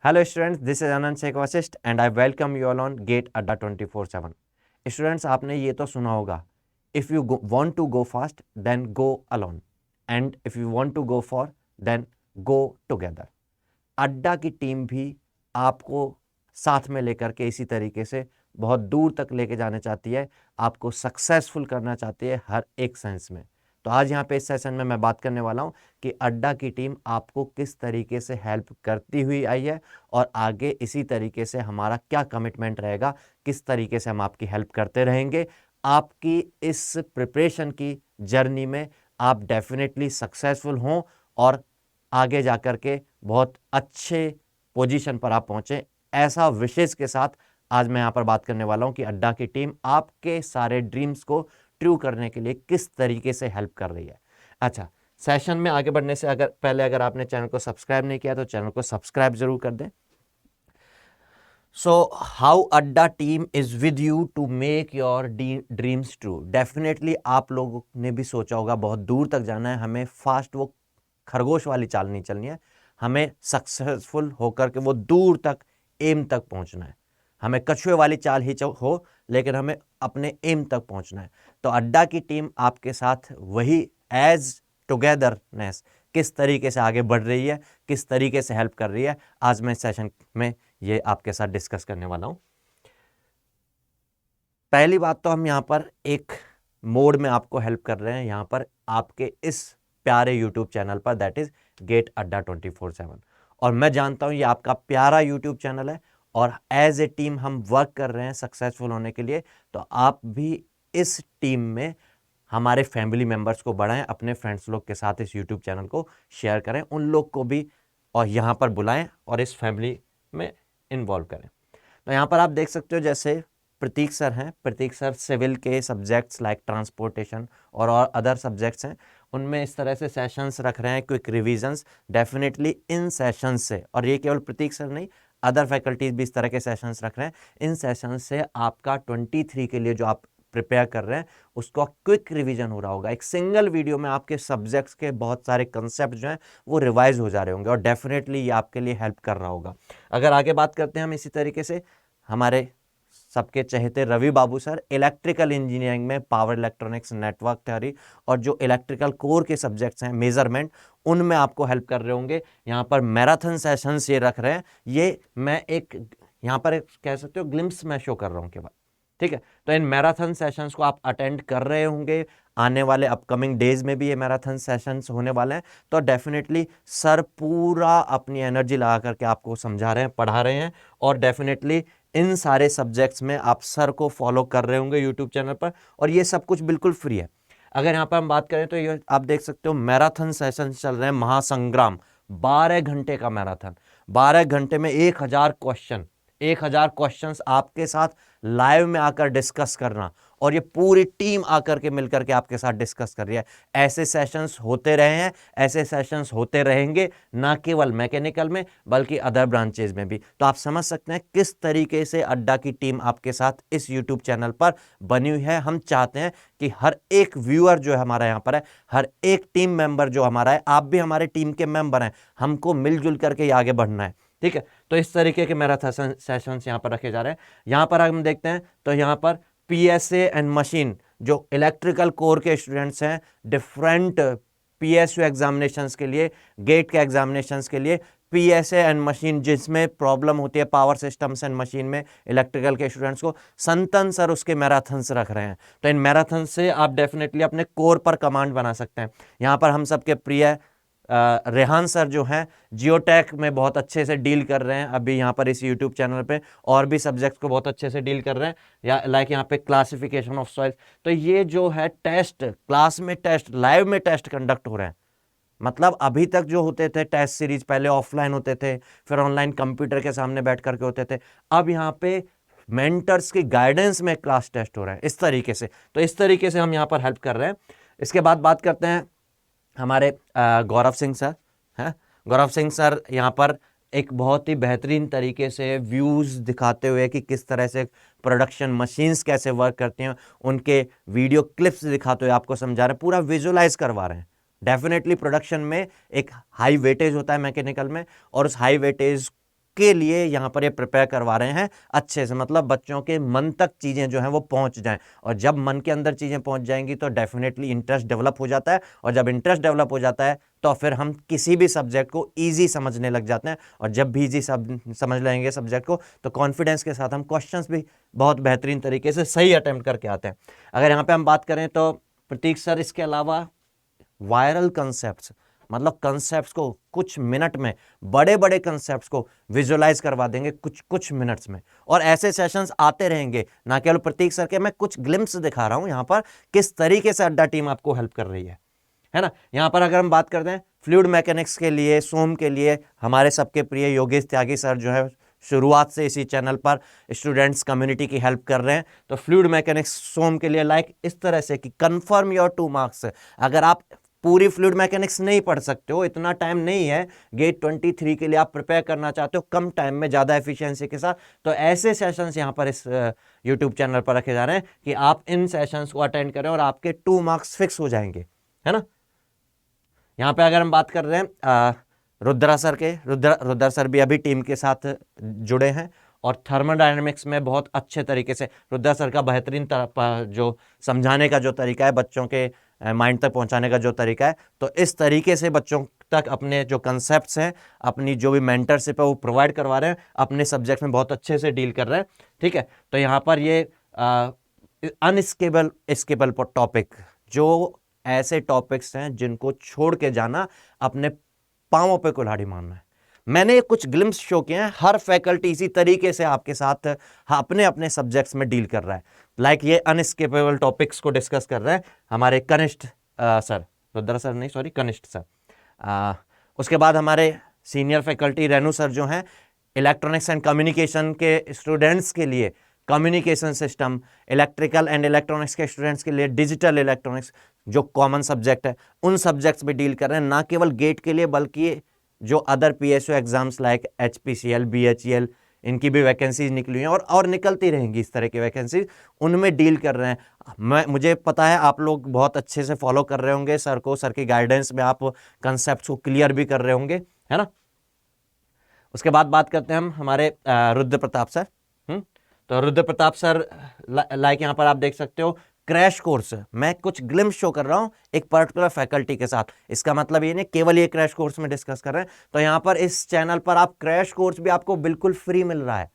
Hello students, this is Anand Sheikh Vasisht and I welcome you all on Gate Adda 24/7. Students, आपने ये तो सुना होगा, if you want to go fast, then go alone, and if you want to go far, then go together. अड्डा की team भी आपको साथ में लेकर के इसी तरीके से बहुत दूर तक लेके जाना चाहती है, आपको सक्सेसफुल करना चाहती है हर एक सेंस में। तो आज यहाँ पे इस सेशन में मैं बात करने वाला हूँ कि अड्डा की टीम आपको किस तरीके से हेल्प करती हुई आई है और आगे इसी तरीके से हमारा क्या कमिटमेंट रहेगा, किस तरीके से हम आपकी हेल्प करते रहेंगे। आपकी इस प्रिपरेशन की जर्नी में आप डेफिनेटली सक्सेसफुल हों और आगे जाकर के बहुत अच्छे पोजीशन पर आप पहुँचें, ऐसा विशेष के साथ आज मैं यहाँ पर बात करने वाला हूँ कि अड्डा की टीम आपके सारे ड्रीम्स को ट्रू करने के लिए किस तरीके से हेल्प कर रही है। अच्छा, सेशन में आगे बढ़ने से अगर आपने चैनल को सब्सक्राइब नहीं किया तो चैनल को सब्सक्राइब जरूर कर दें। So how Adda team is with you to make your dreams true. Definitely आप लोगों ने भी सोचा होगा बहुत दूर तक जाना है, हमें फास्ट वो खरगोश वाली चाल नहीं चलनी है, हमें सक्सेसफुल होकर के वो दूर तक एम तक पहुंचना है। हमें कछुए वाली चाल ही हो, लेकिन हमें अपने एम तक पहुंचना है। तो अड्डा की टीम आपके साथ वही एज टुगेदरनेस किस तरीके से आगे बढ़ रही है, किस तरीके से हेल्प कर रही है, आज मैं सेशन में ये आपके साथ डिस्कस करने वाला हूं। पहली बात तो हम यहां पर एक मोड में आपको हेल्प कर रहे हैं, यहां पर आपके इस प्यारे यूट्यूब चैनल पर, दैट इज गेट अड्डा 24/7। और मैं जानता हूं ये आपका प्यारा यूट्यूब चैनल है और एज ए टीम हम वर्क कर रहे हैं सक्सेसफुल होने के लिए। तो आप भी इस टीम में हमारे फैमिली मेंबर्स को बढ़ाएं, अपने फ्रेंड्स लोग के साथ इस यूट्यूब चैनल को शेयर करें, उन लोग को भी और यहाँ पर बुलाएं और इस फैमिली में इन्वॉल्व करें। तो यहाँ पर आप देख सकते हो जैसे प्रतीक सर हैं, प्रतीक सर सिविल के सब्जेक्ट्स लाइक ट्रांसपोर्टेशन और अदर सब्जेक्ट्स हैं, उनमें इस तरह से सेशंस रख रहे हैं, quick revisions. Definitely in sessions से, और ये केवल प्रतीक सर नहीं, अदर फैकल्टीज भी इस तरह के सेशंस रख रहे हैं, इन सेशंस से आपका 23 के लिए जो आप प्रिपेयर कर रहे हैं उसको क्विक रिवीजन हो रहा होगा। एक सिंगल वीडियो में आपके सब्जेक्ट्स के बहुत सारे कंसेप्ट जो हैं वो रिवाइज हो जा रहे होंगे और डेफिनेटली ये आपके लिए हेल्प कर रहा होगा। अगर आगे बात करते हैं हम इसी तरीके से, हमारे सबके चहेते रवि बाबू सर इलेक्ट्रिकल इंजीनियरिंग में पावर इलेक्ट्रॉनिक्स, नेटवर्क थ्योरी और जो इलेक्ट्रिकल कोर के सब्जेक्ट्स हैं मेजरमेंट, उनमें आपको हेल्प कर रहे होंगे। यहाँ पर मैराथन सेशंस ये रख रहे हैं, ये मैं एक यहाँ पर कह सकते हो ग्लिम्स में शो कर रहा हूँ केवल, ठीक है। तो इन मैराथन सेशंस को आप अटेंड कर रहे होंगे, आने वाले अपकमिंग डेज में भी ये मैराथन सेशंस होने वाले हैं। तो डेफिनेटली सर पूरा अपनी एनर्जी लगा करके आपको समझा रहे हैं, पढ़ा रहे हैं और डेफिनेटली इन सारे सब्जेक्ट्स में आप सर को फॉलो कर रहे होंगे यूट्यूब चैनल पर, और ये सब कुछ बिल्कुल फ्री है। अगर यहाँ पर हम बात करें तो ये आप देख सकते हो मैराथन सेशन चल रहे हैं, महासंग्राम 12 घंटे का मैराथन, 12 घंटे में 1000 क्वेश्चंस आपके साथ लाइव में आकर डिस्कस करना, और ये पूरी टीम आकर के मिलकर के आपके साथ डिस्कस कर रही है। ऐसे सेशंस होते रहे हैं, ऐसे सेशंस होते रहेंगे, ना केवल मैकेनिकल में बल्कि अदर ब्रांचेज में भी। तो आप समझ सकते हैं किस तरीके से अड्डा की टीम आपके साथ इस यूट्यूब चैनल पर बनी हुई है। हम चाहते हैं कि हर एक व्यूअर जो है हमारा यहाँ पर है, हर एक टीम मेंबर जो हमारा है, आप भी हमारे टीम के मेंबर हैं, हमको मिलजुल करके आगे बढ़ना है, ठीक है। तो इस तरीके के मैराथन सेशंस यहाँ पर रखे जा रहे हैं। यहाँ पर हम देखते हैं तो यहाँ पर पीएसए एंड मशीन, जो इलेक्ट्रिकल कोर के स्टूडेंट्स हैं, डिफरेंट पीएसयू एग्जामिनेशंस के लिए, गेट के एग्जामिनेशंस के लिए पीएसए एंड मशीन जिसमें प्रॉब्लम होती है पावर सिस्टम्स एंड मशीन में इलेक्ट्रिकल के स्टूडेंट्स को, संतन सर उसके मैराथन्स रख रहे हैं। तो इन मैराथन से आप डेफिनेटली अपने कोर पर कमांड बना सकते हैं। यहाँ पर हम सबके प्रिय रेहान सर जो हैं जियोटेक में बहुत अच्छे से डील कर रहे हैं अभी यहाँ पर इस यूट्यूब चैनल पे, और भी सब्जेक्ट्स को बहुत अच्छे से डील कर रहे हैं, या लाइक यहाँ पे क्लासिफिकेशन ऑफ सॉइल। तो ये जो है टेस्ट, क्लास में टेस्ट, लाइव में टेस्ट कंडक्ट हो रहे हैं। मतलब अभी तक जो होते थे टेस्ट सीरीज, पहले ऑफलाइन होते थे, फिर ऑनलाइन कंप्यूटर के सामने बैठ करके होते थे, अब यहाँ पे मेंटर्स की गाइडेंस में क्लास टेस्ट हो रहा है इस तरीके से। तो इस तरीके से हम यहाँ पर हेल्प कर रहे हैं। इसके बाद बात करते हैं हमारे गौरव सिंह सर हैं। गौरव सिंह सर यहाँ पर एक बहुत ही बेहतरीन तरीके से व्यूज़ दिखाते हुए कि किस तरह से प्रोडक्शन मशीन्स कैसे वर्क करती हैं, उनके वीडियो क्लिप्स दिखाते हुए आपको समझा रहे हैं, पूरा विजुअलाइज करवा रहे हैं। डेफिनेटली प्रोडक्शन में एक हाई वेटेज होता है मैकेनिकल में, और उस हाई वेटेज आपके लिए यहाँ पर ये प्रिपेयर करवा रहे हैं अच्छे से, मतलब बच्चों के मन तक चीज़ें जो हैं वो पहुँच जाएं। और जब मन के अंदर चीज़ें पहुँच जाएंगी तो डेफिनेटली इंटरेस्ट डेवलप हो जाता है, और जब इंटरेस्ट डेवलप हो जाता है तो फिर हम किसी भी सब्जेक्ट को ईजी समझने लग जाते हैं। और जब भी ईजी समझ लेंगे सब्जेक्ट को तो कॉन्फिडेंस के साथ हम क्वेश्चंस भी बहुत बेहतरीन तरीके से सही अटेम्प्ट करके आते हैं। अगर यहाँ पे हम बात करें तो प्रतीक सर इसके अलावा वायरल कंसेप्ट्स, मतलब कंसेप्ट्स को कुछ मिनट में, बड़े बड़े कंसेप्ट्स को विजुअलाइज करवा देंगे कुछ मिनट्स में। और ऐसे सेशंस आते रहेंगे, ना केवल प्रतीक सर के, मैं कुछ ग्लिम्स दिखा रहा हूं यहाँ पर किस तरीके से अड्डा टीम आपको हेल्प कर रही है ना। यहाँ पर अगर हम बात करते हैं फ्लूइड मैकेनिक्स के लिए, सोम के लिए, हमारे सबके प्रिय योगेश त्यागी सर जो है शुरुआत से इसी चैनल पर स्टूडेंट्स कम्युनिटी की हेल्प कर रहे हैं। तो फ्लूइड मैकेनिक्स सोम के लिए लाइक इस तरह से कि कंफर्म योर 2 मार्क्स। अगर आप पूरी फ्लूइड मैकेनिक्स नहीं पढ़ सकते हो, इतना टाइम नहीं है, गेट 23 के लिए आप प्रिपेयर करना चाहते हो कम टाइम में ज़्यादा एफिशिएंसी के साथ, तो ऐसे सेशंस यहाँ पर इस यूट्यूब चैनल पर रखे जा रहे हैं कि आप इन सेशंस को अटेंड करें और आपके 2 मार्क्स फिक्स हो जाएंगे, है ना। यहाँ पे अगर हम बात कर रहे हैं रुद्रा सर के, रुद्रा सर भी अभी टीम के साथ जुड़े हैं और थर्मोडायनेमिक्स में बहुत अच्छे तरीके से रुद्रा सर का बेहतरीन जो समझाने का जो तरीका है, बच्चों के माइंड तक पहुंचाने का जो तरीका है, तो इस तरीके से बच्चों तक अपने जो कंसेप्ट्स हैं, अपनी जो भी मेंटरशिप है वो प्रोवाइड करवा रहे हैं, अपने सब्जेक्ट में बहुत अच्छे से डील कर रहे हैं। ठीक है, तो यहाँ पर ये अनस्केबल टॉपिक, जो ऐसे टॉपिक्स हैं जिनको छोड़ के जाना अपने पांवों पे कुल्हाड़ी मारना है। मैंने कुछ ग्लिम्स शो किए हैं, हर फैकल्टी इसी तरीके से आपके साथ अपने अपने सब्जेक्ट्स में डील कर रहा है। लाइक ये अनस्केपेबल टॉपिक्स को डिस्कस कर रहे हैं हमारे कनिष्ठ सर, रुद्रा सर नहीं सॉरी कनिष्ठ सर। उसके बाद हमारे सीनियर फैकल्टी रेनू सर जो हैं इलेक्ट्रॉनिक्स एंड कम्युनिकेशन के स्टूडेंट्स के लिए communication system, electrical and electronics के स्टूडेंट्स के लिए डिजिटल इलेक्ट्रॉनिक्स जो कॉमन सब्जेक्ट है उन सब्जेक्ट्स में डील कर रहे हैं, ना केवल गेट के लिए बल्कि जो other PSU exams like HPCL, BHEL, इनकी भी वैकेंसीज निकली हैं और निकलती रहेंगी इस तरह की वैकेंसीज, उनमें डील कर रहे हैं। मुझे पता है आप लोग बहुत अच्छे से फॉलो कर रहे होंगे सर को, सर की गाइडेंस में आप कंसेप्ट को क्लियर भी कर रहे होंगे, है ना। उसके बाद बात करते हैं हम हमारे रुद्र प्रताप सर। तो रुद्र प्रताप सर लाइक यहाँ पर आप देख सकते हो क्रैश कोर्स, मैं कुछ ग्लिम्स शो कर रहा हूँ एक पर्टिकुलर फैकल्टी के साथ, इसका मतलब ये नहीं केवल ये क्रैश कोर्स में डिस्कस कर रहे हैं। तो यहाँ पर इस चैनल पर आप क्रैश कोर्स भी आपको बिल्कुल फ्री मिल रहा है।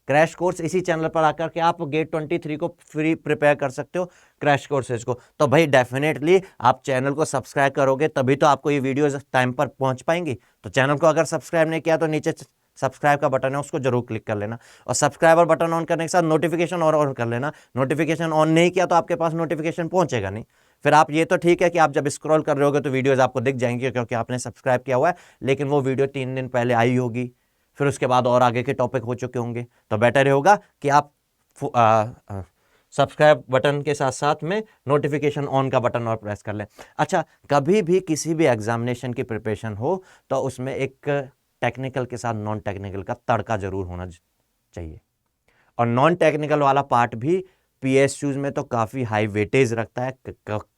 क्रैश कोर्स इसी चैनल पर आकर के आप गेट 23 को फ्री प्रिपेयर कर सकते हो क्रैश कोर्सेज को। तो भाई डेफिनेटली आप चैनल को सब्सक्राइब करोगे तभी तो आपको ये वीडियोज टाइम पर पहुंच पाएंगी। तो चैनल को अगर सब्सक्राइब नहीं किया तो नीचे सब्सक्राइब का बटन है उसको जरूर क्लिक कर लेना, और सब्सक्राइबर बटन ऑन करने के साथ नोटिफिकेशन और ऑन कर लेना। नोटिफिकेशन ऑन नहीं किया तो आपके पास नोटिफिकेशन पहुंचेगा नहीं। फिर आप ये तो ठीक है कि आप जब स्क्रॉल कर रहे होगे तो वीडियोस आपको दिख जाएंगी क्योंकि आपने सब्सक्राइब किया हुआ है, लेकिन वो वीडियो 3 दिन पहले आई होगी, फिर उसके बाद और आगे के टॉपिक हो चुके होंगे। तो बेटर होगा कि आप सब्सक्राइब बटन के साथ साथ में नोटिफिकेशन ऑन का बटन और प्रेस कर लें। अच्छा, कभी भी किसी भी एग्जामिनेशन की प्रिपरेशन हो तो उसमें एक टेक्निकल के साथ नॉन टेक्निकल का तड़का जरूर होना चाहिए, और नॉन टेक्निकल वाला पार्ट भी PSUs में तो काफ़ी हाई वेटेज रखता है,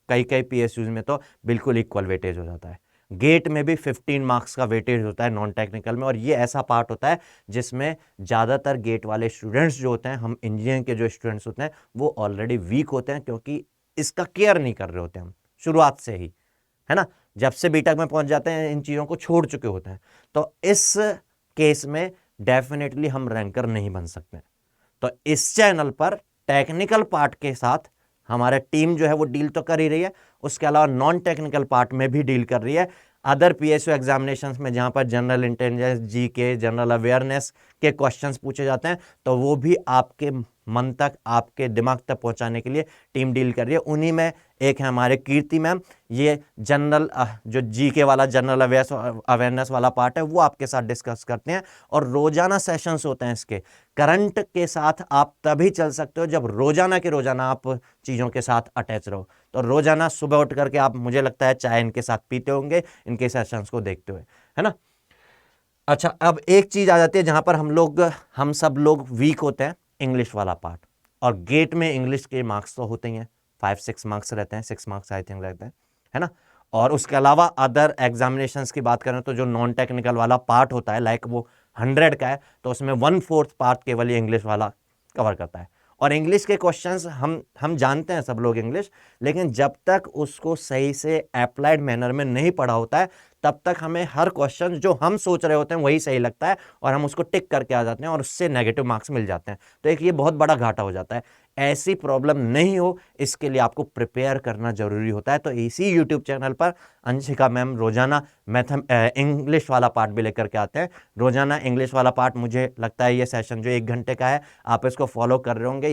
कई PSUs में तो बिल्कुल इक्वल वेटेज हो जाता है। गेट में भी 15 मार्क्स का वेटेज होता है नॉन टेक्निकल में, और ये ऐसा पार्ट होता है जिसमें ज़्यादातर गेट वाले स्टूडेंट्स जो होते हैं, हम इंजीनियरिंग के जो स्टूडेंट्स होते हैं वो ऑलरेडी वीक होते हैं क्योंकि इसका केयर नहीं कर रहे होते हम शुरुआत से ही, है ना। जब से बीटेक में पहुंच जाते हैं इन चीज़ों को छोड़ चुके होते हैं, तो इस केस में डेफिनेटली हम रैंकर नहीं बन सकते। तो इस चैनल पर टेक्निकल पार्ट के साथ हमारा टीम जो है वो डील तो कर ही रही है, उसके अलावा नॉन टेक्निकल पार्ट में भी डील कर रही है। अदर PSU एग्जामिनेशंस में जहां पर general intelligence, GK, general awareness के क्वेश्चंस पूछे जाते हैं तो वो भी आपके मन तक, आपके दिमाग तक पहुंचाने के लिए टीम डील कर रही है। उन्हीं में एक है हमारे कीर्ति मैम, ये जनरल जो GK वाला जनरल अवेयरनेस वाला पार्ट है वो आपके साथ डिस्कस करते हैं, और रोजाना सेशंस होते हैं इसके। करंट के साथ आप तभी चल सकते हो जब रोजाना के रोजाना आप चीज़ों के साथ अटैच रहो। तो रोजाना सुबह उठ करके आप, मुझे लगता है, चाय इनके साथ पीते होंगे, इनके सेशंस को देखते हुए, है ना। अच्छा, अब एक चीज़ आ जाती है जहाँ पर हम सब लोग वीक होते हैं, इंग्लिश वाला पार्ट। और गेट में इंग्लिश के मार्क्स तो होते ही हैं, 5-6 मार्क्स रहते हैं, 6 मार्क्स आई थिंक रहते हैं, है ना। और उसके अलावा अदर एग्जामिनेशंस की बात करें तो जो नॉन टेक्निकल वाला पार्ट होता है, लाइक वो 100 का है तो उसमें 1/4 पार्ट केवल ये इंग्लिश वाला कवर करता है। और इंग्लिश के क्वेश्चंस हम जानते हैं सब लोग इंग्लिश, लेकिन जब तक उसको सही से अप्लाइड मैनर में नहीं पढ़ा होता है तब तक हमें हर क्वेश्चन जो हम सोच रहे होते हैं वही सही लगता है और हम उसको टिक करके आ जाते हैं और उससे नेगेटिव मार्क्स मिल जाते हैं। तो एक ये बहुत बड़ा घाटा हो जाता है। ऐसी प्रॉब्लम नहीं हो इसके लिए आपको प्रिपेयर करना जरूरी होता है। तो इसी यूट्यूब चैनल पर अंशिका मैम रोजाना इंग्लिश वाला पार्ट भी लेकर के आते हैं। रोजाना इंग्लिश वाला पार्ट, मुझे लगता है ये सेशन जो 1 घंटे का है आप इसको फॉलो कर रहे होंगे।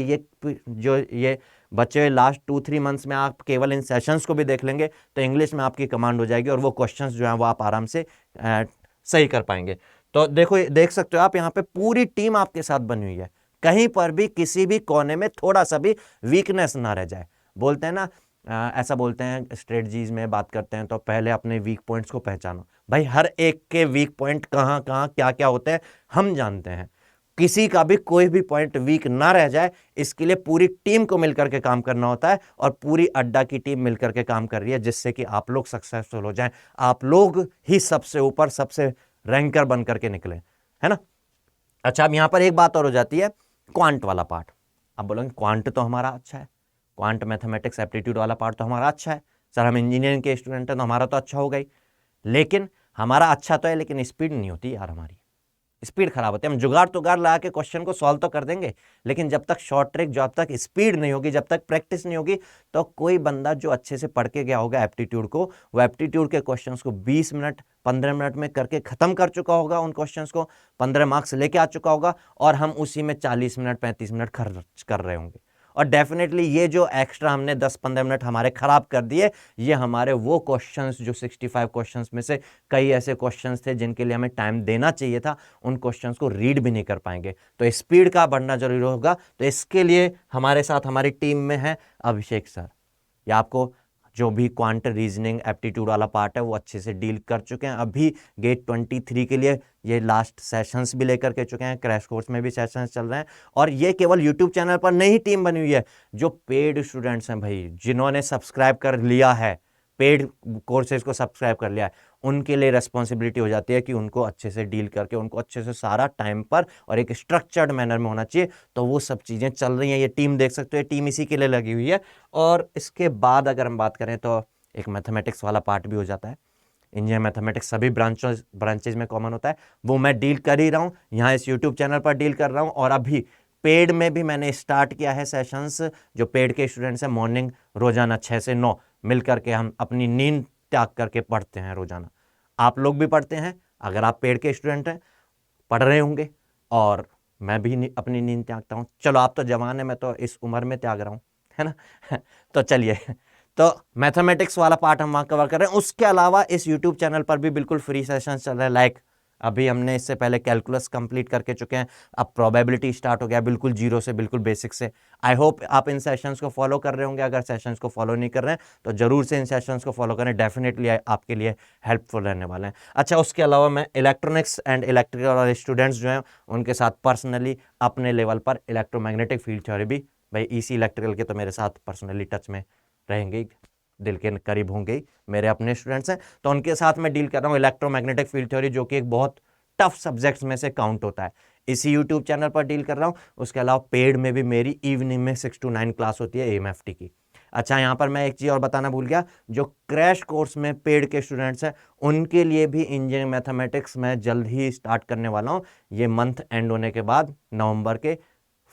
ये बच्चे लास्ट 2-3 मंथ्स में आप केवल इन सेशंस को भी देख लेंगे तो इंग्लिश में आपकी कमांड हो जाएगी और वो क्वेश्चंस जो हैं वो आप आराम से सही कर पाएंगे। तो देखो, देख सकते हो आप यहाँ पे पूरी टीम आपके साथ बनी हुई है, कहीं पर भी किसी भी कोने में थोड़ा सा भी वीकनेस ना रह जाए। बोलते हैं ना, ऐसा बोलते हैं स्ट्रेटजीज में बात करते हैं तो पहले अपने वीक पॉइंट्स को पहचानो। भाई हर एक के वीक पॉइंट कहाँ कहाँ क्या क्या होते हैं हम जानते हैं, किसी का भी कोई भी पॉइंट वीक ना रह जाए इसके लिए पूरी टीम को मिलकर के काम करना होता है और पूरी अड्डा की टीम मिलकर के काम कर रही है जिससे कि आप लोग सक्सेसफुल हो जाएं, आप लोग ही सबसे ऊपर सबसे रैंकर बन करके निकले, है ना। अच्छा, अब यहां पर एक बात और हो जाती है, क्वांट वाला पार्ट। अब बोलोगे क्वांट तो हमारा अच्छा है, क्वांट मैथमेटिक्स एप्टीट्यूड वाला पार्ट तो हमारा अच्छा है सर, हम इंजीनियरिंग के स्टूडेंट हैं तो हमारा तो अच्छा हो गई। लेकिन हमारा अच्छा तो है लेकिन स्पीड नहीं होती यार, हमारी स्पीड खराब होती है। हम जुगाड़ तुगाड़ लगा के क्वेश्चन को सॉल्व तो कर देंगे लेकिन जब तक शॉर्ट ट्रिक, जब तक स्पीड नहीं होगी, जब तक प्रैक्टिस नहीं होगी तो कोई बंदा जो अच्छे से पढ़ के गया होगा एप्टीट्यूड को, वो एप्टीट्यूड के क्वेश्चंस को 20 मिनट 15 मिनट में करके खत्म कर चुका होगा, उन क्वेश्चंस को 15 मार्क्स लेके आ चुका होगा और हम उसी में 40 मिनट 35 मिनट खर्च कर रहे होंगे। और डेफिनेटली ये जो एक्स्ट्रा हमने 10-15 मिनट हमारे खराब कर दिए, ये हमारे वो क्वेश्चंस जो 65 क्वेश्चंस में से कई ऐसे क्वेश्चंस थे जिनके लिए हमें टाइम देना चाहिए था, उन क्वेश्चंस को रीड भी नहीं कर पाएंगे। तो स्पीड का बढ़ना जरूरी होगा। तो इसके लिए हमारे साथ हमारी टीम में है अभिषेक सर, या आपको जो भी क्वांट रीजनिंग एप्टीट्यूड वाला पार्ट है वो अच्छे से डील कर चुके हैं। अभी गेट 23 के लिए ये लास्ट सेशंस भी लेकर के चुके हैं, क्रैश कोर्स में भी सेशंस चल रहे हैं। और ये केवल यूट्यूब चैनल पर नहीं टीम बनी हुई है, जो पेड स्टूडेंट्स हैं भाई, जिन्होंने सब्सक्राइब कर लिया है, पेड कोर्सेज को सब्सक्राइब कर लिया है, उनके लिए रेस्पॉन्सिबिलिटी हो जाती है कि उनको अच्छे से डील करके, उनको अच्छे से सारा टाइम पर और एक स्ट्रक्चर्ड मैनर में होना चाहिए। तो वो सब चीज़ें चल रही हैं, ये टीम देख सकते हो, ये टीम इसी के लिए लगी हुई है। और इसके बाद अगर हम बात करें तो एक मैथमेटिक्स वाला पार्ट भी हो जाता है। इंजीनियरिंग मैथमेटिक्स सभी ब्रांचेज में कॉमन होता है, वो मैं डील कर ही रहा हूँ यहाँ इस यूट्यूब चैनल पर डील कर रहा हूँ। और अभी पेड में भी मैंने स्टार्ट किया है सेशंस, जो पेड के स्टूडेंट्स हैं, मॉर्निंग रोजाना 6 से 9 मिल करके हम अपनी नींद त्याग करके पढ़ते हैं रोजाना। आप लोग भी पढ़ते हैं, अगर आप पेड के स्टूडेंट हैं पढ़ रहे होंगे, और मैं भी अपनी नींद त्यागता हूँ। चलो आप तो जवान है, मैं तो इस उम्र में त्याग रहा हूँ, है ना। तो चलिए, तो मैथमेटिक्स वाला पार्ट हम वहाँ कवर कर रहे हैं। उसके अलावा इस यूट्यूब चैनल पर भी बिल्कुल फ्री सेशन चल रहे हैं। लाइक अभी हमने इससे पहले कैलकुलस कंप्लीट करके चुके हैं, अब प्रोबेबिलिटी स्टार्ट हो गया बिल्कुल जीरो से, बिल्कुल बेसिक से। आई होप आप इन सेशंस को फॉलो कर रहे होंगे। अगर सेशंस को फॉलो नहीं कर रहे हैं तो जरूर से इन सेशंस को फॉलो करें, डेफिनेटली आपके लिए हेल्पफुल रहने वाले हैं। अच्छा, उसके अलावा मैं इलेक्ट्रॉनिक्स एंड इलेक्ट्रिकल वाले स्टूडेंट्स जो हैं उनके साथ पर्सनली अपने लेवल पर इलेक्ट्रोमैग्नेटिक फील्ड थ्योरी भी, भाई ईसी इलेक्ट्रिकल के तो मेरे साथ पर्सनली टच में रहेंगे, दिल के करीब होंगे, मेरे अपने स्टूडेंट्स हैं, तो उनके साथ मैं डील कर रहा हूँ इलेक्ट्रोमैग्नेटिक फील्ड थ्योरी, जो कि एक बहुत टफ सब्जेक्ट्स में से काउंट होता है। इसी यूट्यूब चैनल पर डील कर रहा हूँ। उसके अलावा पेड में भी मेरी इवनिंग में 6 to 9 क्लास होती है एएमएफटी की। अच्छा, यहाँ पर मैं एक चीज़ और बताना भूल गया, जो क्रैश कोर्स में पेड के स्टूडेंट्स हैं उनके लिए भी इंजीनियरिंग मैथमेटिक्स मैं जल्द ही स्टार्ट करने वाला हूँ। ये मंथ एंड होने के बाद नवंबर के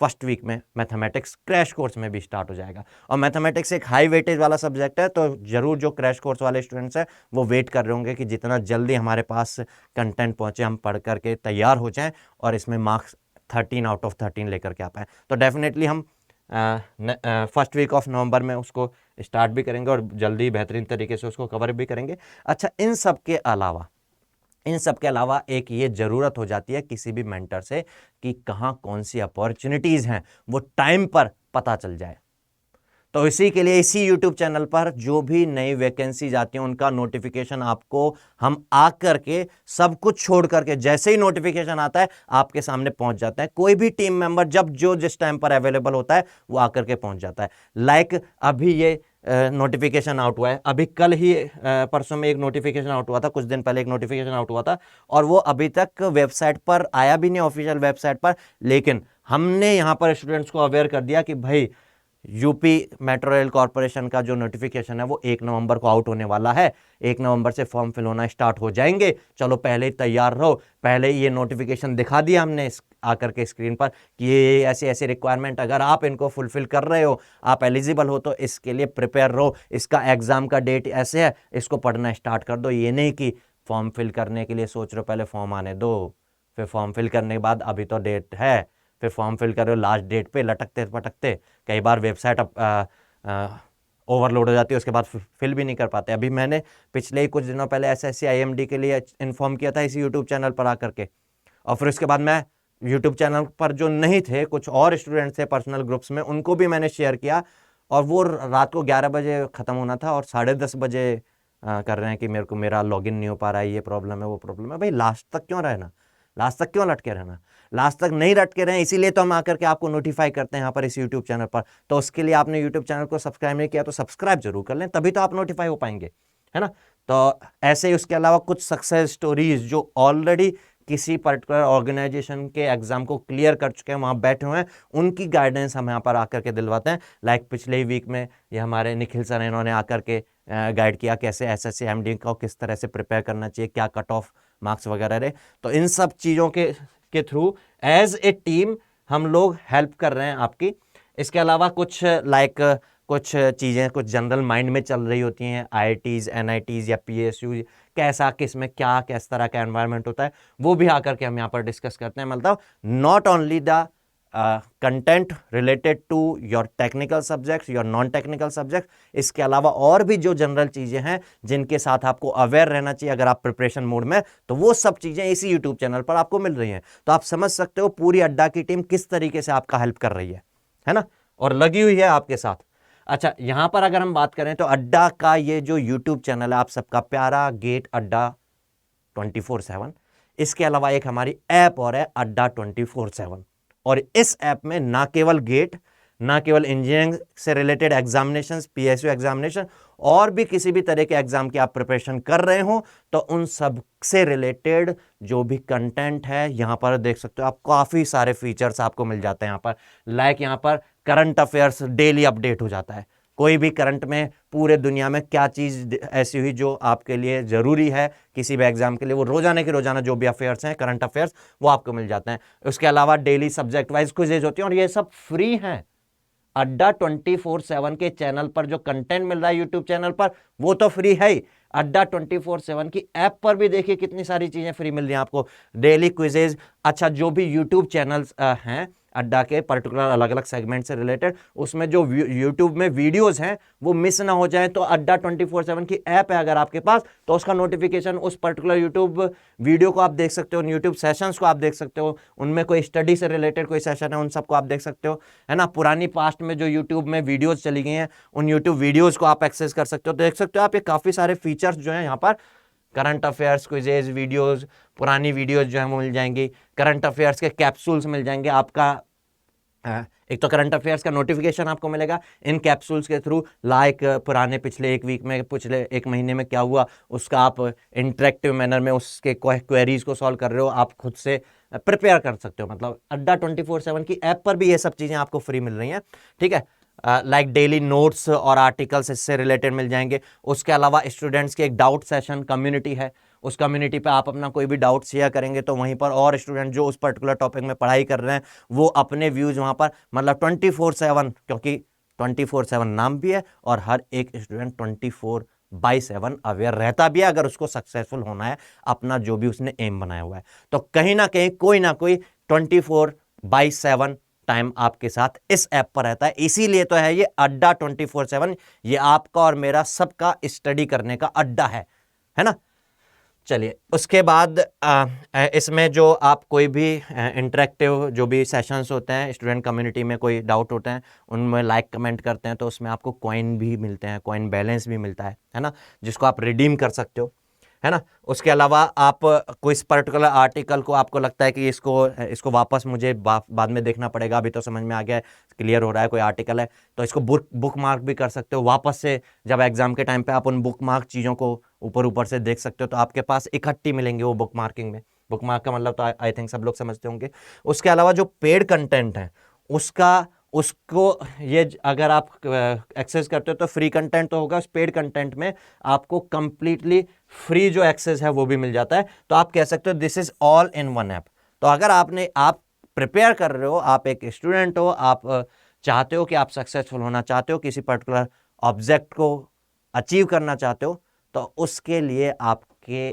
फर्स्ट वीक में मैथमेटिक्स क्रैश कोर्स में भी स्टार्ट हो जाएगा। और मैथमेटिक्स एक हाई वेटेज वाला सब्जेक्ट है, तो जरूर जो क्रैश कोर्स वाले स्टूडेंट्स हैं वो वेट कर रहे होंगे कि जितना जल्दी हमारे पास कंटेंट पहुंचे, हम पढ़ करके तैयार हो जाएं और इसमें मार्क्स 13 out of 13 लेकर के आ पाएँ। तो डेफिनेटली हम फर्स्ट वीक ऑफ नवंबर में उसको स्टार्ट भी करेंगे और जल्दी बेहतरीन तरीके से उसको कवर भी करेंगे। अच्छा, इन सब के अलावा एक ये ज़रूरत हो जाती है किसी भी मेंटर से कि कहाँ कौन सी अपॉर्चुनिटीज़ हैं वो टाइम पर पता चल जाए। तो इसी के लिए इसी YouTube चैनल पर जो भी नई वैकेंसी आती हैं उनका नोटिफिकेशन आपको हम आकर के सब कुछ छोड़ करके, जैसे ही नोटिफिकेशन आता है आपके सामने पहुंच जाता है। कोई भी टीम मेंबर जब जो जिस टाइम पर अवेलेबल होता है वो आकर के पहुंच जाता है। लाइक अभी ये नोटिफिकेशन आउट हुआ है। अभी कल ही परसों में एक नोटिफिकेशन आउट हुआ था, कुछ दिन पहले एक नोटिफिकेशन आउट हुआ था, और वो अभी तक वेबसाइट पर आया भी नहीं, ऑफिशियल वेबसाइट पर। लेकिन हमने यहाँ पर स्टूडेंट्स को अवेयर कर दिया कि भाई यूपी मेट्रो रेल कॉर्पोरेशन का जो नोटिफिकेशन है वो 1 नवंबर को आउट होने वाला है, 1 नवंबर से फॉर्म फिल होना स्टार्ट हो जाएंगे, चलो पहले ही तैयार रहो। पहले ही ये नोटिफिकेशन दिखा दिया हमने आकर के स्क्रीन पर कि ये ऐसे ऐसे रिक्वायरमेंट, अगर आप इनको फुलफिल कर रहे हो, आप एलिजिबल हो, तो इसके लिए प्रिपेयर रहो, इसका एग्जाम का डेट ऐसे है, इसको पढ़ना स्टार्ट कर दो। ये नहीं कि फॉर्म फिल करने के लिए सोच रहे हो पहले फॉर्म आने दो, फिर फॉर्म फिल करने के बाद अभी तो डेट है, फिर फॉर्म फिल कर रहे हो लास्ट डेट पे लटकते पटकते, कई बार वेबसाइट ओवरलोड हो जाती है, उसके बाद फिल भी नहीं कर पाते। अभी मैंने पिछले ही कुछ दिनों पहले एसएससी आईएमडी के लिए इन्फॉर्म किया था इसी यूट्यूब चैनल पर आकर के, और फिर उसके बाद मैं यूट्यूब चैनल पर जो नहीं थे, कुछ और स्टूडेंट्स थे पर्सनल ग्रुप्स में, उनको भी मैंने शेयर किया, और वो रात को 11 बजे ख़त्म होना था और 10:30 बजे कर रहे हैं कि मेरे को मेरा लॉगिन नहीं हो पा रहा है, ये प्रॉब्लम है वो प्रॉब्लम है। भाई लास्ट तक क्यों रहना, लास्ट तक क्यों लटके रहना, लास्ट तक नहीं लटके रहें, इसीलिए तो हम आकर के आपको नोटिफाई करते हैं यहाँ पर इस यूट्यूब चैनल पर। तो उसके लिए आपने यूट्यूब चैनल को सब्सक्राइब नहीं किया तो सब्सक्राइब जरूर कर लें, तभी तो आप नोटिफाई हो पाएंगे, है ना। तो ऐसे ही उसके अलावा कुछ सक्सेस स्टोरीज जो ऑलरेडी किसी पर्टिकुलर ऑर्गेनाइजेशन के एग्जाम को क्लियर कर चुके हैं, वहाँ बैठे हुए हैं, उनकी गाइडेंस हम यहाँ पर आकर के दिलवाते हैं। लाइक पिछले ही वीक में ये हमारे निखिल सर, इन्होंने आकर के गाइड किया कैसे एसएससी एमडी को किस तरह से प्रिपेयर करना चाहिए, क्या कट ऑफ मार्क्स वगैरह रहे। तो इन सब चीज़ों के थ्रू एज ए टीम हम लोग हेल्प कर रहे हैं आपकी। इसके अलावा कुछ कुछ चीज़ें कुछ जनरल माइंड में चल रही होती हैं, आईआईटीज़, एनआईटीज़ या पीएसयू, कैसा किस में क्या किस तरह का एनवायरनमेंट होता है, वो भी आकर के हम यहाँ पर डिस्कस करते हैं। मतलब not only the content related to your technical subjects, your non technical subject, इसके अलावा और भी जो जनरल चीज़ें हैं जिनके साथ आपको अवेयर रहना चाहिए अगर आप प्रिपरेशन मोड में, तो वो सब चीज़ें इसी यूट्यूब चैनल पर आपको मिल रही हैं। तो आप समझ सकते हो पूरी अड्डा की टीम किस तरीके से आपका हेल्प कर रही है ना, और लगी हुई है आपके साथ। अच्छा, यहां पर अगर हम बात करें तो अड्डा का ये जो यूट्यूब चैनल है आप सबका प्यारा गेट अड्डा 24/7, इसके अलावा एक हमारी ऐप और है अड्डा 24/7, और इस ऐप में ना केवल गेट, ना केवल इंजीनियरिंग से रिलेटेड एग्जामिनेशंस, पीएसयू एग्जामिनेशन, और भी किसी भी तरह के एग्जाम की आप प्रिपरेशन कर रहे हो तो उन सब से रिलेटेड जो भी कंटेंट है यहाँ पर देख सकते हो आप, काफ़ी सारे फीचर्स आपको मिल जाते हैं यहाँ पर। लाइक यहाँ पर करंट अफेयर्स डेली अपडेट हो जाता है, कोई भी करंट में पूरे दुनिया में क्या चीज़ ऐसी हुई जो आपके लिए ज़रूरी है किसी भी एग्जाम के लिए, वो रोजाना के रोजाना जो भी अफेयर्स हैं, करंट अफेयर्स, वो आपको मिल जाते हैं। उसके अलावा डेली सब्जेक्ट वाइज क्विजेज होती हैं, और ये सब फ्री हैं। अड्डा 24/7 के चैनल पर जो कंटेंट मिल रहा है यूट्यूब चैनल पर, वो तो फ्री है ही, अड्डा 24/7 की ऐप पर भी देखिए कितनी सारी चीजें फ्री मिल रही हैं आपको, डेली क्विजेज। अच्छा, जो भी यूट्यूब चैनल्स हैं अड्डा के पर्टिकुलर अलग अलग सेगमेंट से रिलेटेड, उसमें जो यूट्यूब में वीडियोस हैं वो मिस ना हो जाए, तो अड्डा 24/7 की ऐप है अगर आपके पास, तो उसका नोटिफिकेशन उस पर्टिकुलर यूट्यूब वीडियो को आप देख सकते हो, यूट्यूब सेशंस को आप देख सकते हो, उनमें कोई स्टडी से रिलेटेड कोई सेशन है उन सबको आप देख सकते हो, है ना। पुरानी पास्ट में जो यूट्यूब में वीडियोज चली गई हैं उन यूट्यूब वीडियोज को आप एक्सेस कर सकते हो। देख सकते हो आप, ये काफ़ी सारे फीचर्स जो हैं यहाँ पर, करंट अफेयर्स, क्विजेज, वीडियोज, पुरानी वीडियोज जो है वो मिल जाएंगी, करंट अफेयर्स के कैप्सूल्स मिल जाएंगे आपका। एक तो करंट अफेयर्स का नोटिफिकेशन आपको मिलेगा इन कैप्सूल्स के थ्रू, लाइक पुराने पिछले एक वीक में, पिछले एक महीने में क्या हुआ उसका आप इंटरेक्टिव मैनर में उसके क्वेरीज को सॉल्व कर रहे हो, आप खुद से प्रिपेयर कर सकते हो। मतलब अड्डा 24/7 की ऐप पर भी ये सब चीज़ें आपको फ्री मिल रही हैं, ठीक है। लाइक डेली नोट्स और आर्टिकल्स इससे रिलेटेड मिल जाएंगे। उसके अलावा स्टूडेंट्स की एक डाउट सेशन कम्युनिटी है, उस कम्युनिटी पे आप अपना कोई भी डाउट शेयर करेंगे तो वहीं पर और स्टूडेंट जो उस पर्टिकुलर टॉपिक में पढ़ाई कर रहे हैं वो अपने व्यूज़ वहाँ पर, मतलब 24/7, क्योंकि 24/7 नाम भी है, और हर एक स्टूडेंट 24/7 अवेयर रहता भी है अगर उसको सक्सेसफुल होना है अपना जो भी उसने एम बनाया हुआ है। तो कहीं ना कहीं कोई ना कोई 24/7 टाइम आपके साथ इस ऐप पर रहता है, इसीलिए तो है ये अड्डा 24/7, ये आपका और मेरा सबका स्टडी करने का अड्डा है ना। चलिए, उसके बाद इसमें जो आप कोई भी इंटरेक्टिव जो भी सेशंस होते हैं, स्टूडेंट कम्युनिटी में कोई डाउट होते हैं उनमें लाइक कमेंट करते हैं तो उसमें आपको कॉइन भी मिलते हैं, कॉइन बैलेंस भी मिलता है ना, जिसको आप रिडीम कर सकते हो, है ना। उसके अलावा आप कोई पर्टिकुलर आर्टिकल को आपको लगता है कि इसको वापस मुझे बाद में देखना पड़ेगा, अभी तो समझ में आ गया है, क्लियर हो रहा है, कोई आर्टिकल है तो इसको बुक मार्क भी कर सकते हो वापस से। जब एग्जाम के टाइम पे आप उन बुक मार्क चीज़ों को ऊपर ऊपर से देख सकते हो तो आपके पास इकट्ठी मिलेंगे वो बुक मार्किंग में। बुक मार्क का मतलब तो आई थिंक सब लोग समझते होंगे। उसके अलावा जो पेड कंटेंट है उसको ये अगर आप एक्सेस करते हो तो फ्री कंटेंट तो होगा, उस पेड कंटेंट में आपको कंप्लीटली फ्री जो एक्सेस है वो भी मिल जाता है। तो आप कह सकते हो this is all in one app. तो अगर आप प्रिपेयर कर रहे हो, आप एक स्टूडेंट हो, आप चाहते हो कि आप सक्सेसफुल होना चाहते हो, किसी पर्टिकुलर ऑब्जेक्ट को अचीव करना चाहते हो, तो उसके लिए आपके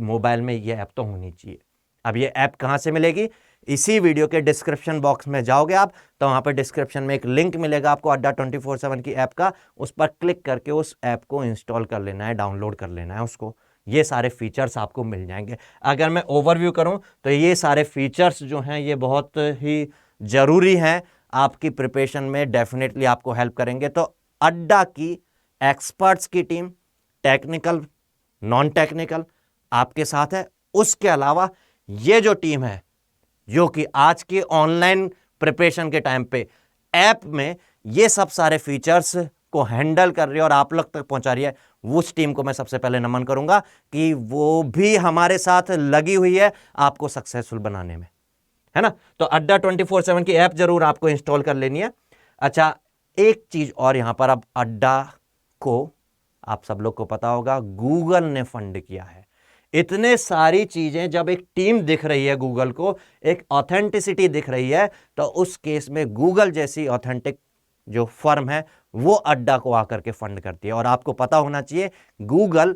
मोबाइल में ये ऐप तो होनी चाहिए। अब ये ऐप कहाँ से मिलेगी? इसी वीडियो के डिस्क्रिप्शन बॉक्स में जाओगे आप तो वहां पर डिस्क्रिप्शन में एक लिंक मिलेगा आपको अड्डा 24/7 की ऐप का, उस पर क्लिक करके उस ऐप को इंस्टॉल कर लेना है, डाउनलोड कर लेना है उसको। ये सारे फीचर्स आपको मिल जाएंगे। अगर मैं ओवरव्यू करूं तो ये सारे फीचर्स जो हैं ये बहुत ही जरूरी हैं आपकी प्रिपरेशन में, डेफिनेटली आपको हेल्प करेंगे। तो अड्डा की एक्सपर्ट्स की टीम, टेक्निकल नॉन टेक्निकल, आपके साथ है। उसके अलावा ये जो टीम है जो कि आज के ऑनलाइन प्रिपरेशन के टाइम पे ऐप में ये सब सारे फीचर्स को हैंडल कर रही है और आप लोग तक पहुंचा रही है, उस टीम को मैं सबसे पहले नमन करूंगा कि वो भी हमारे साथ लगी हुई है आपको सक्सेसफुल बनाने में, है ना। तो अड्डा 24/7 की ऐप जरूर आपको इंस्टॉल कर लेनी है। अच्छा, एक चीज और यहां पर, अब अड्डा को आप सब लोग को पता होगा गूगल ने फंड किया है। इतने सारी चीजें जब एक टीम दिख रही है, गूगल को एक ऑथेंटिसिटी दिख रही है, तो उस केस में गूगल जैसी ऑथेंटिक जो फर्म है वो अड्डा को आकर के फंड करती है। और आपको पता होना चाहिए गूगल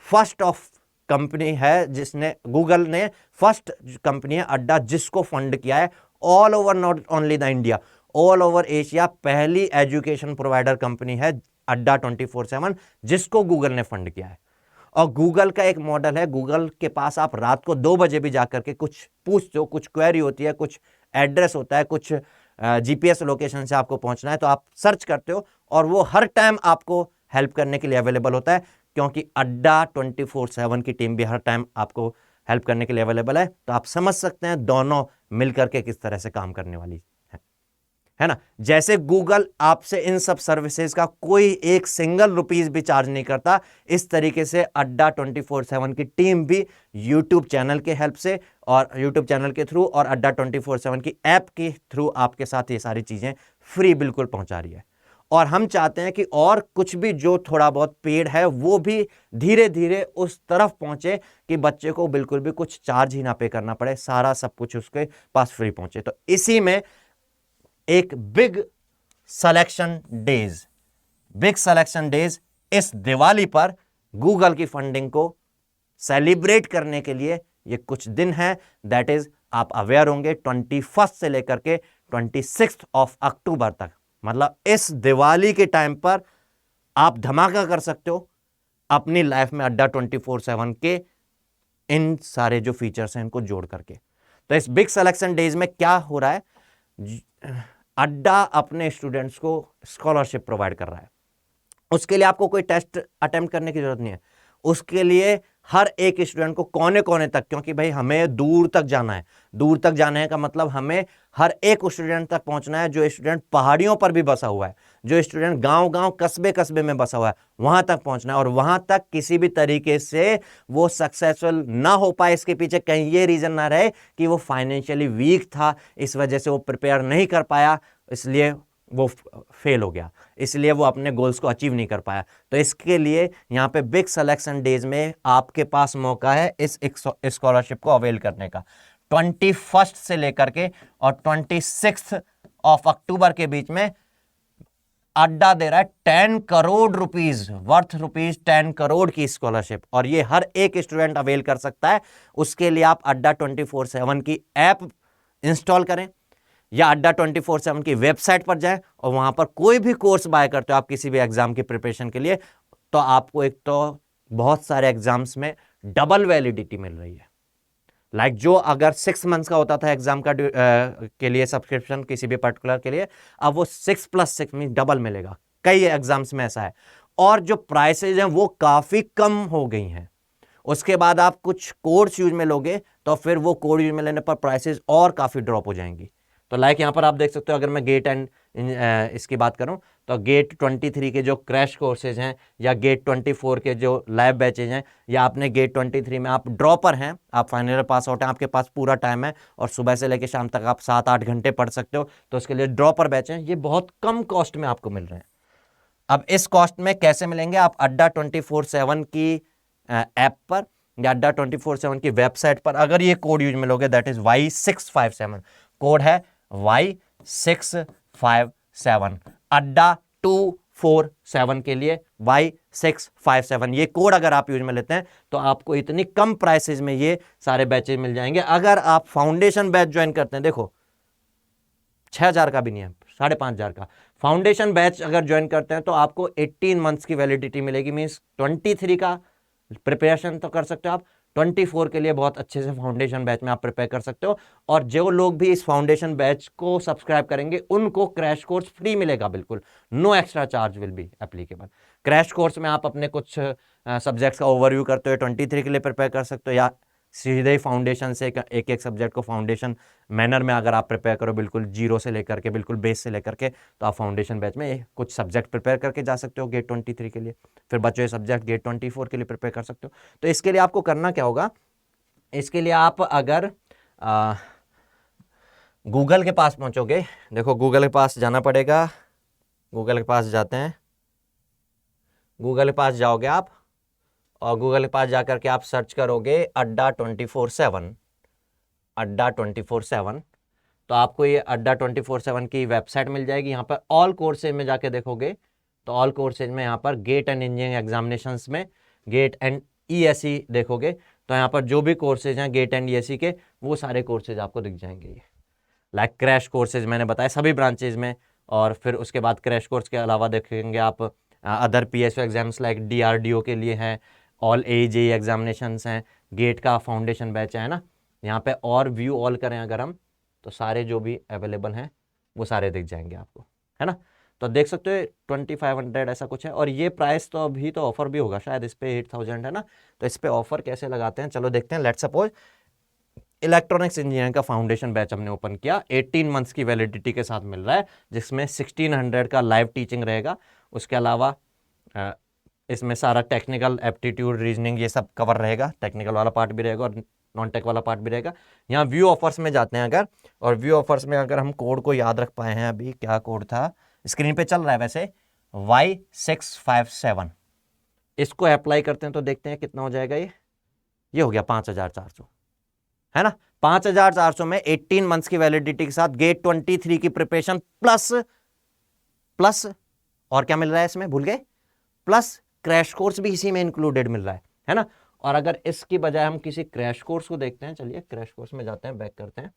फर्स्ट ऑफ कंपनी है जिसने, गूगल ने फर्स्ट कंपनी है अड्डा जिसको फंड किया है all over, not only the India, all over Asia. पहली एजुकेशन प्रोवाइडर कंपनी है अड्डा 24/7 जिसको गूगल ने फंड किया है। और गूगल का एक मॉडल है, गूगल के पास आप रात को 2 बजे भी जाकर के कुछ पूछते हो, कुछ क्वेरी होती है, कुछ एड्रेस होता है, कुछ जीपीएस लोकेशन से आपको पहुंचना है, तो आप सर्च करते हो और वो हर टाइम आपको हेल्प करने के लिए अवेलेबल होता है, क्योंकि अड्डा 24/7 की टीम भी हर टाइम आपको हेल्प करने के लिए अवेलेबल है। तो आप समझ सकते हैं दोनों मिलकर के किस तरह से काम करने वाली है ना। जैसे गूगल आपसे इन सब सर्विसेज का कोई एक सिंगल रुपीस भी चार्ज नहीं करता, इस तरीके से अड्डा 24/7 की टीम भी यूट्यूब चैनल के हेल्प से और यूट्यूब चैनल के थ्रू और अड्डा 24/7 की ऐप के थ्रू आपके साथ ये सारी चीजें फ्री बिल्कुल पहुंचा रही है। और हम चाहते हैं कि और कुछ भी जो थोड़ा बहुत पेड है वो भी धीरे धीरे उस तरफ पहुंचे कि बच्चे को बिल्कुल भी कुछ चार्ज ही ना पे करना पड़े, सारा सब कुछ उसके पास फ्री पहुंचे। तो इसी में एक बिग सिलेक्शन डेज इस दिवाली पर गूगल की फंडिंग को सेलिब्रेट करने के लिए ये कुछ दिन है। दैट इज, आप अवेयर होंगे 21 से लेकर के 26 अक्टूबर तक, मतलब इस दिवाली के टाइम पर आप धमाका कर सकते हो अपनी लाइफ में अड्डा 24/7 के इन सारे जो फीचर्स हैं इनको जोड़ करके। तो इस बिग सिलेक्शन डेज में क्या हो रहा है, अड्डा अपने स्टूडेंट्स को स्कॉलरशिप प्रोवाइड कर रहा है। उसके लिए आपको कोई टेस्ट अटेम्प्ट करने की जरूरत नहीं है, उसके लिए हर एक स्टूडेंट को कोने कोने तक, क्योंकि भाई हमें दूर तक जाना है, दूर तक जाने का मतलब हमें हर एक स्टूडेंट तक पहुंचना है। जो स्टूडेंट पहाड़ियों पर भी बसा हुआ है, जो स्टूडेंट गांव गांव कस्बे कस्बे में बसा हुआ है, वहां तक पहुंचना है। और वहां तक किसी भी तरीके से वो सक्सेसफुल ना हो पाए, इसके पीछे कहीं ये रीजन ना रहे कि वो फाइनेंशियली वीक था, इस वजह से वो प्रिपेयर नहीं कर पाया, इसलिए वो फेल हो गया, इसलिए वो अपने गोल्स को अचीव नहीं कर पाया। तो इसके लिए यहाँ पे बिग सिलेक्शन डेज में आपके पास मौका है इस स्कॉलरशिप को अवेल करने का। 21 से लेकर के और 26 अक्टूबर के बीच में अड्डा दे रहा है 10 crore rupees worth, rupees 10 crore की स्कॉलरशिप, और ये हर एक स्टूडेंट अवेल कर सकता है। उसके लिए आप अड्डा 24/7 की ऐप इंस्टॉल करें या अड्डा 24/7 की वेबसाइट पर जाएं और वहां पर कोई भी कोर्स बाय करते हो आप किसी भी एग्जाम की प्रिपरेशन के लिए, तो आपको एक तो बहुत सारे एग्जाम्स में डबल वैलिडिटी मिल रही है। लाइक जो अगर 6 मंथ्स का होता था एग्जाम का के लिए सब्सक्रिप्शन किसी भी पर्टिकुलर के लिए, अब वो 6+6 मीन डबल मिलेगा। कई एग्जाम्स में ऐसा है। और जो प्राइसेज हैं वो काफी कम हो गई हैं, उसके बाद आप कुछ कोर्स यूज में लोगे तो फिर वो कोड यूज में लेने पर प्राइसेस और काफ़ी ड्रॉप हो जाएंगी। तो लाइक यहाँ पर आप देख सकते हो, अगर मैं गेट एंड इसकी बात करूँ तो गेट 23 के जो क्रैश कोर्सेज हैं या गेट 24 के जो लाइव बैचेज हैं, या आपने गेट 23 में आप ड्रॉपर हैं, आप फाइनल ईयर पास आउट हैं, आपके पास पूरा टाइम है और सुबह से लेकर शाम तक आप 7-8 घंटे पढ़ सकते हो, तो उसके लिए ड्रॉपर बैच हैं, ये बहुत कम कॉस्ट में आपको मिल रहे हैं। अब इस कॉस्ट में कैसे मिलेंगे? आप अड्डा 24/7 की ऐप पर या अड्डा 24/7 की वेबसाइट पर अगर ये कोड यूज में लोगे, दैट इज Y657, कोड है Y657, अड्डा 247 के लिए Y657, ये कोड अगर आप यूज में लेते हैं तो आपको इतनी कम प्राइसेज में ये सारे बैचेज मिल जाएंगे। अगर आप फाउंडेशन बैच ज्वाइन करते हैं, देखो 6,000 का भी नहीं है, 5,500 का फाउंडेशन बैच अगर ज्वाइन करते हैं तो आपको 18 मंथ्स की वैलिडिटी मिलेगी। मींस 23 का प्रिपरेशन तो कर सकते हो आप, 24 के लिए बहुत अच्छे से फाउंडेशन बैच में आप प्रिपेयर कर सकते हो। और जो लोग भी इस फाउंडेशन बैच को सब्सक्राइब करेंगे उनको क्रैश कोर्स फ्री मिलेगा, बिल्कुल no extra charge will be applicable. Crash course में आप अपने कुछ सब्जेक्ट्स का ओवरव्यू करते हो, 23 के लिए प्रिपेयर कर सकते हो, या सीधे ही फाउंडेशन से एक एक सब्जेक्ट को फाउंडेशन मैनर में अगर आप प्रिपेयर करो, बिल्कुल जीरो से लेकर के, बिल्कुल बेस से लेकर के, तो आप फाउंडेशन बैच में कुछ सब्जेक्ट प्रिपेयर करके जा सकते हो गेट 23 के लिए, फिर बचे हुए सब्जेक्ट गेट 24 के लिए प्रिपेयर कर सकते हो। तो इसके लिए आपको करना क्या होगा? इसके लिए आप अगर गूगल के पास पहुंचोगे, देखो गूगल के पास जाना पड़ेगा, गूगल के पास जाते हैं, गूगल के पास जाओगे आप और गूगल के पास जाकर के आप सर्च करोगे अड्डा 24/7, अड्डा 24/7, तो आपको ये अड्डा 24/7 की वेबसाइट मिल जाएगी। यहाँ पर ऑल कोर्सेज में जाके देखोगे तो ऑल कोर्सेज में यहाँ पर गेट एंड इंजीनियरिंग एग्जामिनेशंस में गेट एंड ESE देखोगे तो यहाँ पर जो भी कोर्सेज हैं गेट एंड ESE के, वो सारे कोर्सेज आपको दिख जाएंगे। ये लाइक क्रैश कोर्सेज मैंने बताया सभी ब्रांचेज में, और फिर उसके बाद क्रैश कोर्स के अलावा देखेंगे आप other PSO exams like DRDO के लिए हैं, ऑल AJE एग्जामिनेशंस हैं, गेट का फाउंडेशन बैच है ना, यहाँ पे और व्यू ऑल करें अगर हम तो सारे जो भी अवेलेबल हैं वो सारे दिख जाएंगे आपको, है ना। तो देख सकते हो 2500 ऐसा कुछ है, और ये प्राइस तो अभी तो ऑफर भी होगा शायद, इस पे 8,000 है ना। तो इस पे ऑफर कैसे लगाते हैं, चलो देखते हैं। लेट्स सपोज इलेक्ट्रॉनिक्स इंजीनियरिंग का फाउंडेशन बैच हमने ओपन किया, 18 मंथ्स की वैलिडिटी के साथ मिल रहा है, जिसमें 1600 का लाइव टीचिंग रहेगा। उसके अलावा इसमें सारा टेक्निकल एप्टीट्यूड रीजनिंग ये सब कवर रहेगा, टेक्निकल वाला पार्ट भी रहेगा और नॉन टेक वाला पार्ट भी रहेगा। यहाँ व्यू ऑफर्स में जाते हैं अगर, और व्यू ऑफर्स में अगर हम कोड को याद रख पाए हैं, अभी क्या कोड था, स्क्रीन पे चल रहा है वैसे, Y657, इसको अप्लाई करते हैं तो देखते हैं कितना हो जाएगा। ये हो गया 5,400, है ना। 5,400 में 18 मंथ्स की वैलिडिटी के साथ गेट 23 की प्रिपरेशन प्लस और क्या मिल रहा है इसमें, भूल गए, प्लस क्रैश कोर्स भी इसी में इंक्लूडेड मिल रहा है ना। और अगर इसकी बजाय हम किसी क्रैश कोर्स को देखते हैं, चलिए क्रैश कोर्स में जाते हैं, बैक करते हैं,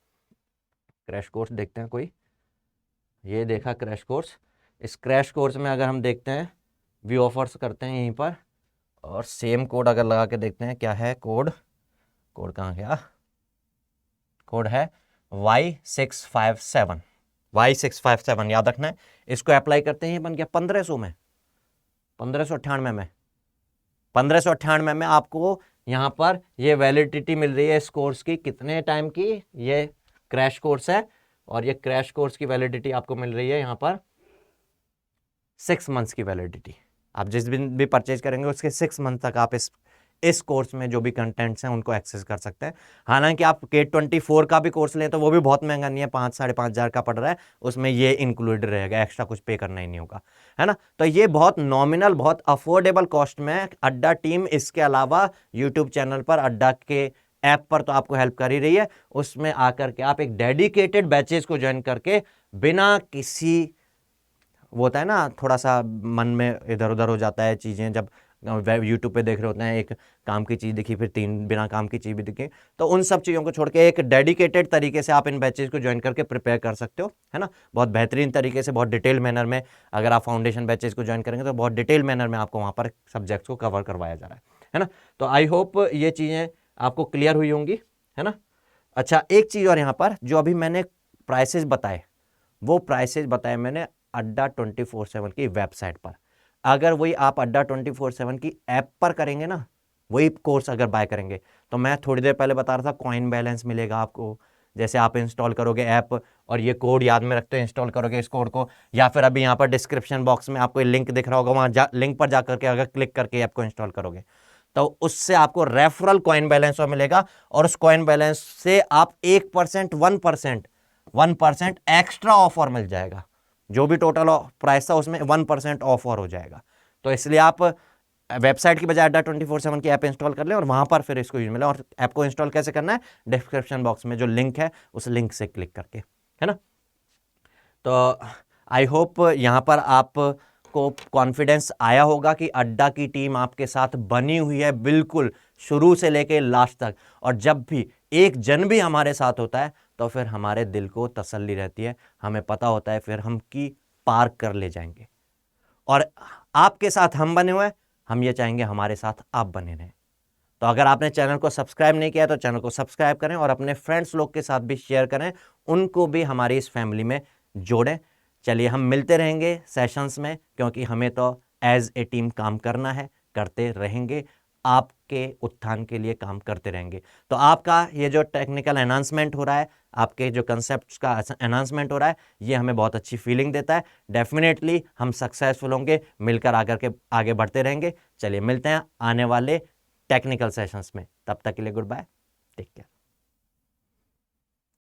क्रैश कोर्स देखते हैं कोई, ये देखा क्रैश कोर्स। इस क्रैश कोर्स में अगर हम देखते हैं व्यू ऑफर्स करते हैं यहीं पर, और सेम कोड अगर लगा के देखते हैं क्या है कोड कहाँ गया, कोड है Y657, Y657 याद रखना है। इसको अप्लाई करते हैं, ये बन गया 1500 में, 1598 में, 1598 में आपको यहाँ पर ये वैलिडिटी मिल रही है इस कोर्स की, कितने टाइम की, ये क्रैश कोर्स है, और ये क्रैश कोर्स की वैलिडिटी आपको मिल रही है यहाँ पर 6 मंथ्स की वैलिडिटी। आप जिस दिन भी परचेज करेंगे उसके 6 मंथ तक आप इस कोर्स में जो भी कंटेंट्स हैं उनको एक्सेस कर सकते हैं। हालांकि आप गेट 24 का भी कोर्स लें तो वो भी बहुत महंगा नहीं है, 5-5,500 का पड़ रहा है, उसमें ये इंक्लूडेड रहेगा, एक्स्ट्रा कुछ पे करना ही नहीं होगा, है ना। तो ये बहुत नॉमिनल, बहुत अफोर्डेबल कॉस्ट में अड्डा टीम इसके अलावा यूट्यूब चैनल पर अड्डा के ऐप पर तो आपको हेल्प कर ही रही है, उसमें आकर के आप एक डेडिकेटेड बैचेज को ज्वाइन करके बिना किसी, वो होता है ना थोड़ा सा मन में इधर उधर हो जाता है चीज़ें, जब यूट्यूब पे देख रहे होते हैं, एक काम की चीज़ दिखी फिर 3 बिना काम की चीज़ भी दिखी, तो उन सब चीज़ों को छोड़ के एक डेडिकेटेड तरीके से आप इन बैचेज को ज्वाइन करके प्रिपेयर कर सकते हो, है ना। बहुत बेहतरीन तरीके से, बहुत डिटेल मैनर में अगर आप फाउंडेशन बैचेज को ज्वाइन करेंगे तो बहुत डिटेल मैनर में आपको वहाँ पर सब्जेक्ट्स को कवर करवाया जा रहा है ना। तो आई होप ये चीज़ें आपको क्लियर हुई होंगी, है ना। अच्छा, एक चीज़ और यहाँ पर, जो अभी मैंने प्राइसेस बताए, वो प्राइसेस बताए मैंने अड्डा 24/7 की वेबसाइट पर। अगर वही आप अड्डा 24/7 की ऐप पर करेंगे ना वही कोर्स अगर बाय करेंगे। तो मैं थोड़ी देर पहले बता रहा था कॉइन बैलेंस मिलेगा आपको, जैसे आप इंस्टॉल करोगे ऐप और ये कोड याद में रखते हो, इंस्टॉल करोगे इस कोड को, या फिर अभी यहाँ पर डिस्क्रिप्शन बॉक्स में आपको लिंक दिख रहा होगा, वहाँ लिंक पर जा करके अगर क्लिक करके ऐप को इंस्टॉल करोगे तो उससे आपको रेफरल कॉइन बैलेंस और मिलेगा, और उस कॉइन बैलेंस से आप 1%, 1% एक्स्ट्रा ऑफर मिल जाएगा। जो भी टोटल प्राइस था उसमें 1% ऑफ और हो जाएगा। तो इसलिए आप वेबसाइट की बजाय अड्डा 24/7 की ऐप इंस्टॉल कर लें और वहां पर फिर इसको यूज मिले। और ऐप को इंस्टॉल कैसे करना है, डिस्क्रिप्शन बॉक्स में जो लिंक है उस लिंक से क्लिक करके, है ना। तो आई होप यहाँ पर आपको कॉन्फिडेंस आया होगा कि अड्डा की टीम आपके साथ बनी हुई है बिल्कुल शुरू से लेके लास्ट तक, और जब भी एक जन भी हमारे साथ होता है तो फिर हमारे दिल को तसल्ली रहती है, हमें पता होता है फिर हम की पार कर ले जाएंगे। और आपके साथ हम बने हुए हैं, हम ये चाहेंगे हमारे साथ आप बने रहें। तो अगर आपने चैनल को सब्सक्राइब नहीं किया तो चैनल को सब्सक्राइब करें और अपने फ्रेंड्स लोग के साथ भी शेयर करें, उनको भी हमारी इस फैमिली में जोड़ें। चलिए हम मिलते रहेंगे सेशंस में, क्योंकि हमें तो एज ए टीम काम करना है, करते रहेंगे, आपके उत्थान के लिए काम करते रहेंगे। तो आपका ये जो टेक्निकल एनहांसमेंट हो रहा है, आपके जो कंसेप्ट्स का एनहांसमेंट हो रहा है, ये हमें बहुत अच्छी फीलिंग देता है। डेफिनेटली हम सक्सेसफुल होंगे, मिलकर आकर के आगे बढ़ते रहेंगे। चलिए मिलते हैं आने वाले टेक्निकल सेशंस में, तब तक के लिए गुड बाय, टेक केयर।